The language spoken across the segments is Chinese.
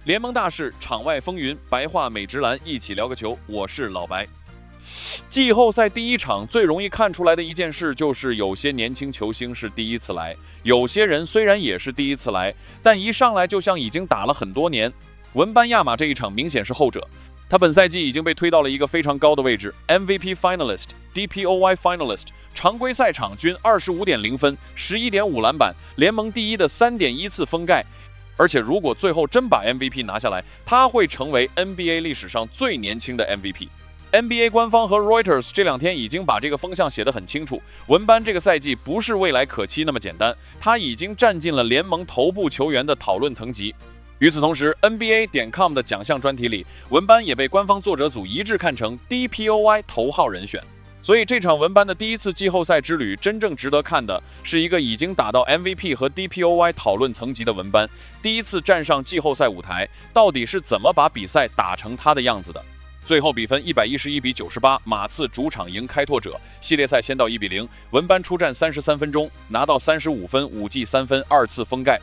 联盟大事，场外风云，白话美职篮，一起聊个球。我是老白。季后赛第一场最容易看出来的一件事，就是有些年轻球星是第一次来，有些人虽然也是第一次来，但一上来就像已经打了很多年。文班亚马这一场明显是后者，他本赛季已经被推到了一个非常高的位置 ，MVP finalist、DPOY finalist， 常规赛场均25.0分、11.5篮板，联盟第一的3.1次封盖。而且如果最后真把 MVP 拿下来，他会成为 NBA 历史上最年轻的 MVP。NBA 官方和 Reuters 这两天已经把这个风向写得很清楚，文班这个赛季不是未来可期那么简单，他已经站进了联盟头部球员的讨论层级。与此同时 ，NBA.com 的奖项专题里，文班也被官方作者组一致看成 DPOY 头号人选。所以这场文班的第一次季后赛之旅，真正值得看的是一个已经打到 MVP 和 DPOY 讨论层级的文班，第一次站上季后赛舞台，到底是怎么把比赛打成他的样子的？最后比分111-98，马刺主场赢开拓者，系列赛先到1-0，文班出战33分钟，拿到35分、5记3分，2次封盖。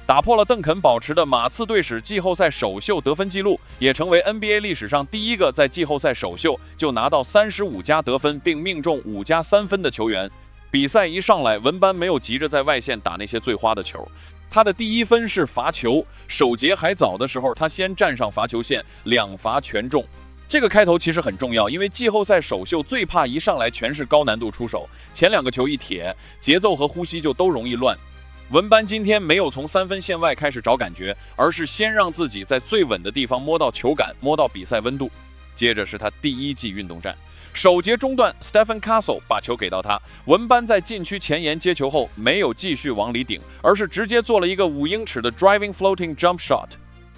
打破了邓肯保持的马刺队史季后赛首秀得分纪录，也成为 NBA 历史上第一个在季后赛首秀就拿到35加得分并命中5加3分的球员。比赛一上来，文班没有急着在外线打那些最花的球，他的第一分是罚球，首节还早的时候，他先站上罚球线，2罚全中。这个开头其实很重要，因为季后赛首秀最怕一上来全是高难度出手，前2个球一铁，节奏和呼吸就都容易乱。文班今天没有从3分线外开始找感觉，而是先让自己在最稳的地方摸到球感，摸到比赛温度。接着是他第一记运动战，首节中段 Stephen Castle 把球给到他，文班在禁区前沿接球后没有继续往里顶，而是直接做了一个5英尺的 driving floating jump shot。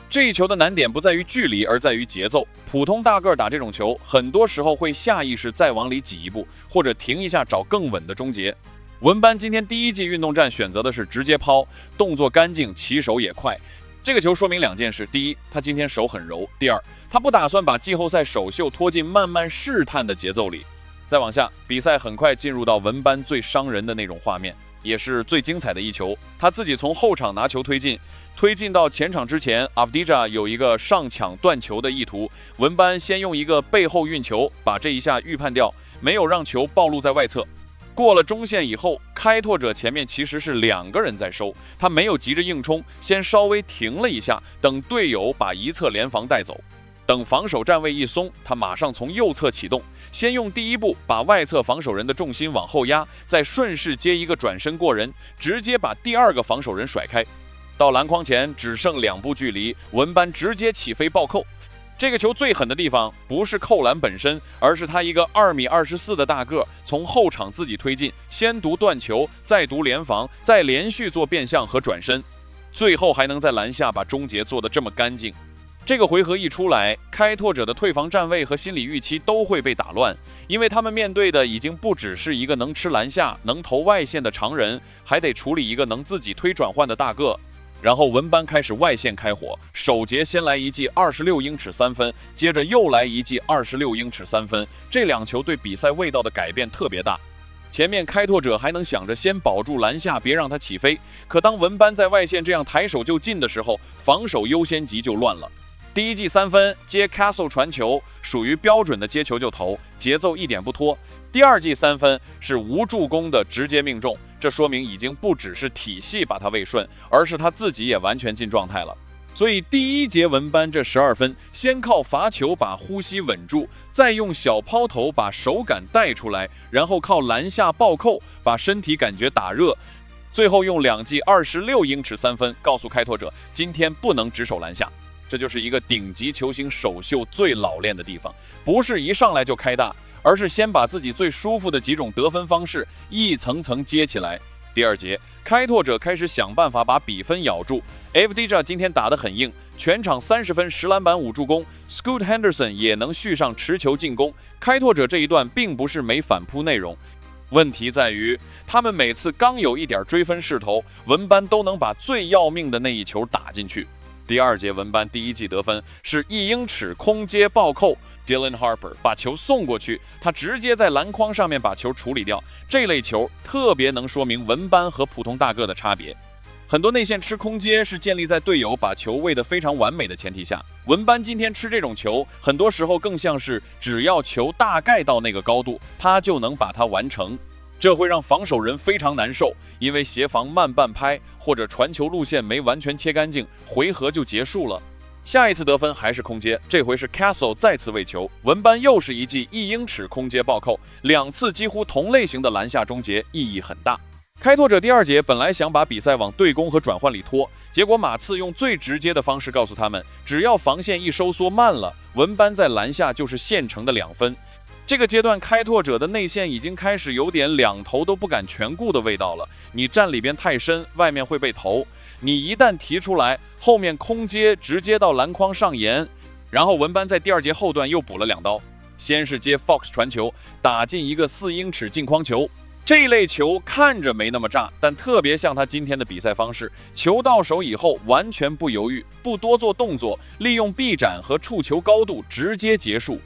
这一球的难点不在于距离，而在于节奏。普通大个打这种球，很多时候会下意识再往里挤一步，或者停一下找更稳的终结。文班今天第一季运动战选择的是直接抛，动作干净，起手也快。这个球说明2件事：第一，他今天手很柔；第二，他不打算把季后赛首秀拖进慢慢试探的节奏里。再往下，比赛很快进入到文班最伤人的那种画面，也是最精彩的一球。他自己从后场拿球推进到前场之前 ，Avdija 有一个上抢断球的意图，文班先用一个背后运球把这一下预判掉，没有让球暴露在外侧。过了中线以后，开拓者前面其实是2个人在收，他没有急着硬冲，先稍微停了一下，等队友把一侧联防带走。等防守站位一松，他马上从右侧启动，先用第一步把外侧防守人的重心往后压，再顺势接一个转身过人，直接把第2个防守人甩开。到篮筐前只剩2步距离，文班直接起飞暴扣。这个球最狠的地方不是扣篮本身，而是他一个2.24米的大个从后场自己推进，先读断球，再读联防，再连续做变向和转身，最后还能在篮下把终结做得这么干净。这个回合一出来，开拓者的退防站位和心理预期都会被打乱，因为他们面对的已经不只是一个能吃篮下、能投外线的常人，还得处理一个能自己推转换的大个。然后文班开始外线开火，首节先来一记26英尺3分，接着又来一记26英尺3分，这2球对比赛味道的改变特别大。前面开拓者还能想着先保住篮下，别让他起飞，可当文班在外线这样抬手就进的时候，防守优先级就乱了。第一记3分接 Castle 传球，属于标准的接球就投，节奏一点不拖。第2记3分是无助攻的直接命中，这说明已经不只是体系把他喂顺，而是他自己也完全进状态了。所以第一节文班这12分，先靠罚球把呼吸稳住，再用小抛投把手感带出来，然后靠篮下暴扣把身体感觉打热，最后用2记26英尺3分告诉开拓者，今天不能只守篮下。这就是一个顶级球星首秀最老练的地方，不是一上来就开大，而是先把自己最舒服的几种得分方式一层层接起来。第2节，开拓者开始想办法把比分咬住。Avdija 今天打得很硬，全场30分、10篮板、5助攻。Scoot Henderson 也能续上持球进攻。开拓者这一段并不是没反扑内容，问题在于他们每次刚有一点追分势头，文班都能把最要命的那一球打进去。第2节文班第一记得分是1英尺空接暴扣 ，Dylan Harper 把球送过去，他直接在篮筐上面把球处理掉。这类球特别能说明文班和普通大个的差别。很多内线吃空接是建立在队友把球喂得非常完美的前提下。文班今天吃这种球，很多时候更像是只要球大概到那个高度，他就能把它完成。这会让防守人非常难受，因为协防慢半拍或者传球路线没完全切干净，回合就结束了。下一次得分还是空接，这回是 Castle 再次喂球，文班又是一记1英尺空接暴扣，2次几乎同类型的篮下终结，意义很大。开拓者第2节本来想把比赛往对攻和转换里拖，结果马刺用最直接的方式告诉他们，只要防线一收缩慢了，文班在篮下就是现成的2分。这个阶段，开拓者的内线已经开始有点两头都不敢全顾的味道了。你站里边太深，外面会被投；你一旦提出来，后面空接直接到篮筐上沿。然后文班在第2节后段又补了2刀，先是接 Fox 传球，打进一个4英尺镜框球。这一类球看着没那么炸，但特别像他今天的比赛方式，球到手以后完全不犹豫，不多做动作，利用臂展和触球高度直接结束。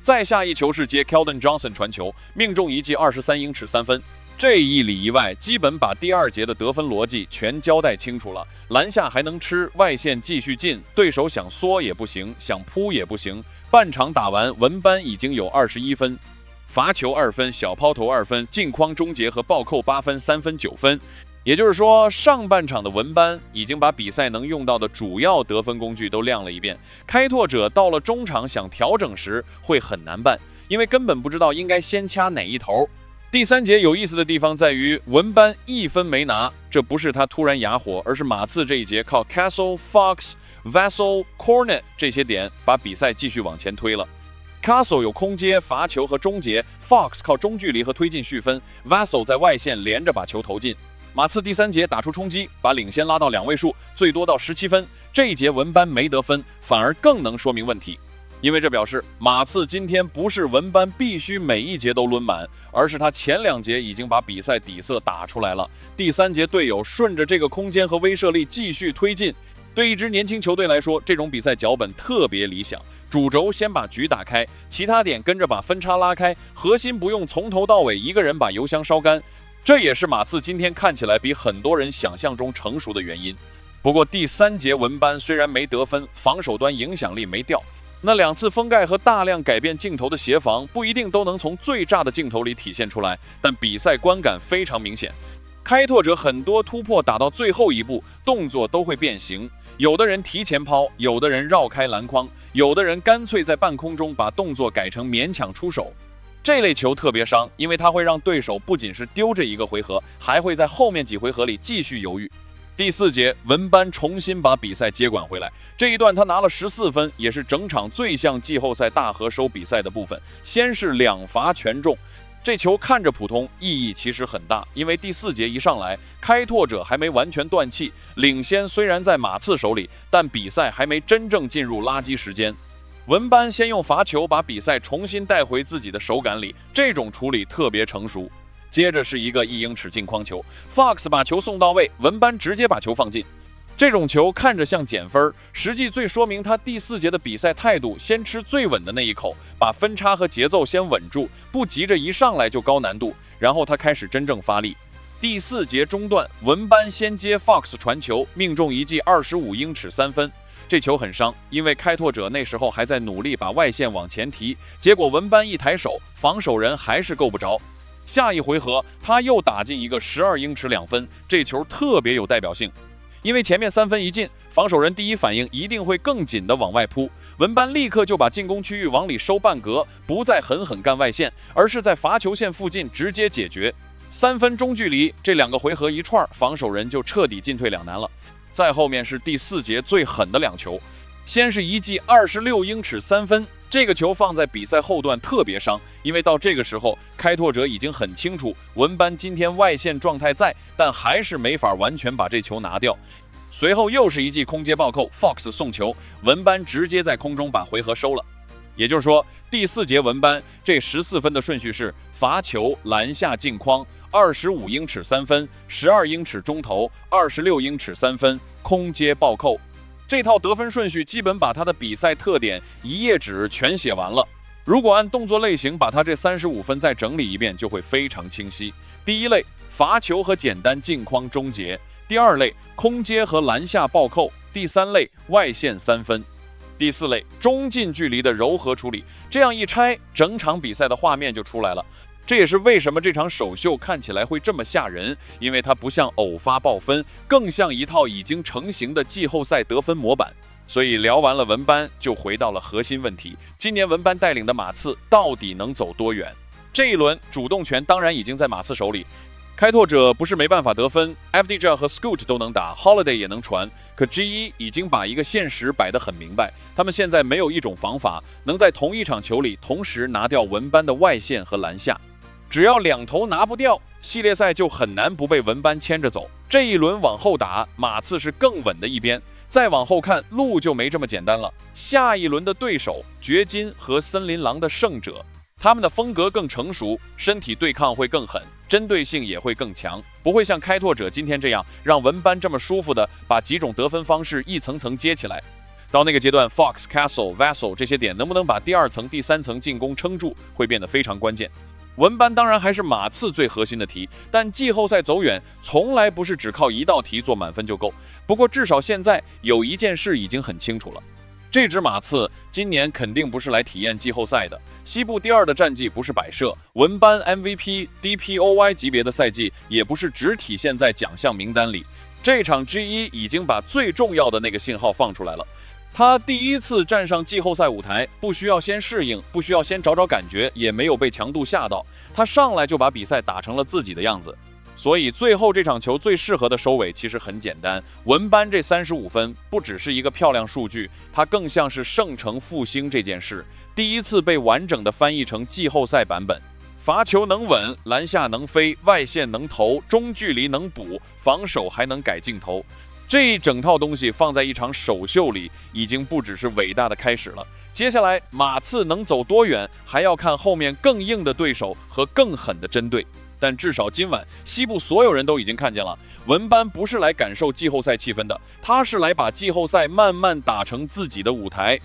再下一球是接 Keldon Johnson 传球，命中一记23英尺3分。这一里一外，基本把第2节的得分逻辑全交代清楚了。篮下还能吃，外线继续进，对手想缩也不行，想扑也不行。半场打完，文班已经有21分。罚球2分，小抛投2分，镜框终结和暴扣8分，3分9分。也就是说，上半场的文班已经把比赛能用到的主要得分工具都亮了一遍。开拓者到了中场想调整时会很难办，因为根本不知道应该先掐哪一头。第3节有意思的地方在于，文班1分没拿，这不是他突然哑火，而是马刺这一节靠 Castle、Fox、Vassell、Cornet 这些点把比赛继续往前推了。Castle 有空接、罚球和终结 ，Fox 靠中距离和推进续分 ，Vassell 在外线连着把球投进。马刺第3节打出冲击，把领先拉到2位数，最多到17分。这一节文班没得分，反而更能说明问题，因为这表示马刺今天不是文班必须每一节都抡满，而是他前2节已经把比赛底色打出来了。第3节队友顺着这个空间和威慑力继续推进，对一支年轻球队来说，这种比赛脚本特别理想。主轴先把局打开，其他点跟着把分差拉开，核心不用从头到尾一个人把油箱烧干。这也是马刺今天看起来比很多人想象中成熟的原因。不过第3节文班虽然没得分，防守端影响力没掉，那2次封盖和大量改变镜头的协防不一定都能从最炸的镜头里体现出来，但比赛观感非常明显。开拓者很多突破打到最后一步，动作都会变形，有的人提前抛，有的人绕开篮筐，有的人干脆在半空中把动作改成勉强出手。这类球特别伤，因为它会让对手不仅是丢这一个回合，还会在后面几回合里继续犹豫。第4节，文班重新把比赛接管回来，这一段他拿了14分，也是整场最像季后赛大和收比赛的部分。先是2罚全中，这球看着普通，意义其实很大，因为第4节一上来，开拓者还没完全断气，领先虽然在马刺手里，但比赛还没真正进入垃圾时间。文班先用罚球把比赛重新带回自己的手感里，这种处理特别成熟。接着是一个1英尺镜框球 ，Fox 把球送到位，文班直接把球放进。这种球看着像减分，实际最说明他第4节的比赛态度，先吃最稳的那一口，把分差和节奏先稳住，不急着一上来就高难度，然后他开始真正发力。第4节中段，文班先接 Fox 传球，命中一记25英尺3分。这球很伤，因为开拓者那时候还在努力把外线往前提，结果文班一抬手，防守人还是够不着。下一回合他又打进一个12英尺2分，这球特别有代表性，因为前面3分一进，防守人第一反应一定会更紧的往外扑，文班立刻就把进攻区域往里收半格，不再狠狠干外线，而是在罚球线附近直接解决。3分中距离，这2个回合一串，防守人就彻底进退两难了。再后面是第4节最狠的2球，先是一记26英尺3分，这个球放在比赛后段特别伤，因为到这个时候，开拓者已经很清楚文班今天外线状态在，但还是没法完全把这球拿掉。随后又是一记空接暴扣 ，Fox 送球，文班直接在空中把回合收了。也就是说，第4节文班这14分的顺序是罚球、篮下镜框、25英尺3分、12英尺中投、26英尺3分、空接暴扣。这套得分顺序基本把他的比赛特点1页纸全写完了。如果按动作类型把他这35分再整理一遍，就会非常清晰。第1类，罚球和简单镜框终结；第2类空接和篮下暴扣，第3类外线3分，第4类中近距离的柔和处理。这样一拆，整场比赛的画面就出来了。这也是为什么这场首秀看起来会这么吓人，因为它不像偶发爆分，更像一套已经成型的季后赛得分模板。所以聊完了文班，就回到了核心问题：今年文班带领的马刺到底能走多远？这一轮主动权当然已经在马刺手里，开拓者不是没办法得分 ，FDJ 和 Scoot 都能打 ，Holiday 也能传，可 G1 已经把一个现实摆得很明白，他们现在没有一种方法能在同一场球里同时拿掉文班的外线和篮下。只要2头拿不掉，系列赛就很难不被文班牵着走。这一轮往后打，马刺是更稳的一边，再往后看，路就没这么简单了。下一轮的对手，掘金和森林狼的胜者，他们的风格更成熟，身体对抗会更狠，针对性也会更强，不会像开拓者今天这样，让文班这么舒服的把几种得分方式一层层接起来。到那个阶段 ，Fox、Castle、Vassell 这些点能不能把第2层、第3层进攻撑住，会变得非常关键。文班当然还是马刺最核心的题，但季后赛走远从来不是只靠一道题做满分就够。不过至少现在有一件事已经很清楚了，这支马刺今年肯定不是来体验季后赛的。西部第2的战绩不是摆设，文班 MVP、DPOY 级别的赛季也不是只体现在奖项名单里。这场 G1 已经把最重要的那个信号放出来了。他第一次站上季后赛舞台，不需要先适应，不需要先找找感觉，也没有被强度吓到，他上来就把比赛打成了自己的样子。所以最后这场球最适合的收尾其实很简单，文班这35分不只是一个漂亮数据，它更像是圣城复兴这件事第一次被完整的翻译成季后赛版本。罚球能稳，篮下能飞，外线能投，中距离能补，防守还能改镜头。这一整套东西放在一场首秀里，已经不只是伟大的开始了。接下来马刺能走多远，还要看后面更硬的对手和更狠的针对。但至少今晚西部所有人都已经看见了，文班不是来感受季后赛气氛的，他是来把季后赛慢慢打成自己的舞台。